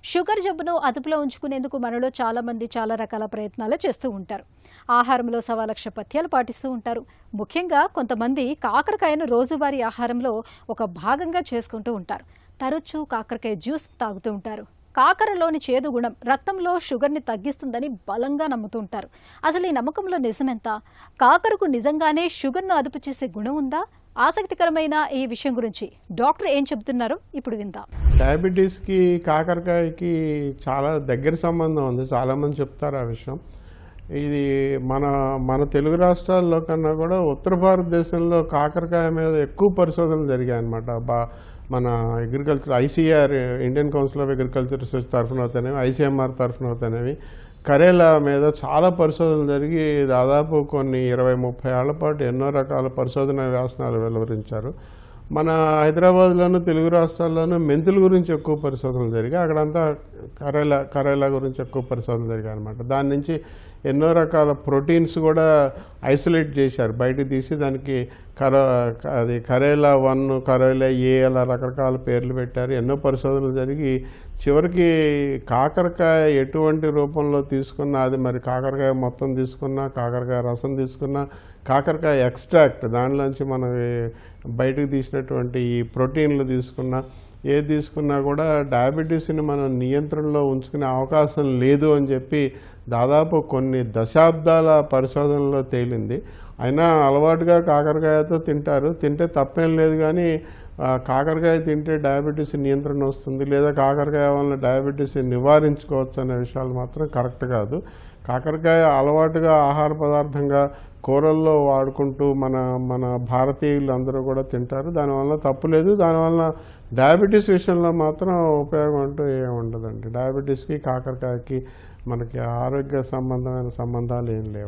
Sugar జబ్బును అదుపులో ఉంచుకునేందుకు మనలో చాలా మంది చాలా రకాల ప్రయత్నాలు చేస్తూ ఉంటారు. ఆహారంలో సవాలక్ష పథ్యాలు పాటిస్తూ ఉంటారు. ముఖ్యంగా కొంతమంది కాకరకాయను రోజువారీ ఆహారంలో ఒక భాగంగా చేసుకుంటూ ఉంటారు. తరచూ కాకరకాయ జ్యూస్ తాగుతూ ఉంటారు. కాకరలోని చేదు గుణం రక్తంలో షుగర్ని తగ్గిస్తుందని బలంగా నమ్ముతూ ఉంటారు. అసలు ఈ నమ్మకంలో నిజమెంత? కాకరకు నిజంగానే షుగర్ను అదుపు చేసే గుణం ఉందా? ఆసక్తికరమైన ఈ విషయం గురించి డాక్టర్ ఏం చెబుతున్నారో ఇప్పుడు విందాం. డయాబెటీస్కి కాకరకాయకి చాలా దగ్గర సంబంధం ఉంది. చాలామంది చెప్తారు ఆ విషయం. ఇది మన మన తెలుగు రాష్ట్రాల్లో కన్నా కూడా ఉత్తర భారతదేశంలో కాకరకాయ మీద ఎక్కువ పరిశోధనలు జరిగాయి అన్నమాట. మన agriculture ICR, Indian council of agriculture research తరఫున అవుతానేవి, ఐసీఎంఆర్ తరఫున అవుతానేవి కరేలా మీద చాలా పరిశోధనలు జరిగి దాదాపు కొన్ని 20-30 ఏళ్ల పాటు ఎన్నో రకాల పరిశోధన వ్యాసనాలు వెలువరించారు. మన హైదరాబాద్లోను తెలుగు రాష్ట్రాల్లోనూ మెంతుల గురించి ఎక్కువ పరిశోధనలు జరిగాయి. అక్కడంతా కరేలా గురించి ఎక్కువ పరిశోధనలు జరిగాయి అనమాట. దాని నుంచి ఎన్నో రకాల ప్రోటీన్స్ కూడా ఐసోలేట్ చేశారు, బయటకు తీసి దానికి అది కరేలా 1, కరేలా ఏ అలా రకరకాల పేర్లు పెట్టారు. ఎన్నో పరిశోధనలు జరిగి చివరికి కాకరకాయ ఎటువంటి రూపంలో తీసుకున్నా, అది మరి కాకరకాయ మొత్తం తీసుకున్నా, కాకరకాయ రసం తీసుకున్నా, కాకరకాయ ఎక్స్ట్రాక్ట్ దానిలోంచి మనం బయటకు తీసినటువంటి ఈ ప్రోటీన్లు తీసుకున్నా, ఏది తీసుకున్నా కూడా డయాబెటీస్ని మనం నియంత్రణలో ఉంచుకునే అవకాశం లేదు అని చెప్పి దాదాపు కొన్ని దశాబ్దాల పరిశోధనలో తేలింది. అయినా అలవాటుగా కాకరకాయతో తింటే తప్పేం లేదు, కానీ కాకరకాయ తింటే డయాబెటీస్ నియంత్రణ వస్తుంది లేదా కాకరకాయ వల్ల డయాబెటీస్ నివారించుకోవచ్చు అనే విషయాలు మాత్రం కరెక్ట్ కాదు. కాకరకాయ అలవాటుగా ఆహార పదార్థంగా కూరల్లో వాడుకుంటూ మన భారతీయులు అందరూ కూడా తింటారు. దానివల్ల తప్పు లేదు. దానివల్ల డయాబెటీస్ విషయంలో మాత్రం ఉపయోగం అంటూ ఏమి ఉండదండి. డయాబెటీస్కి కాకరకాయకి మనకి ఆరోగ్య సంబంధమైన సంబంధాలు ఏం లేవు.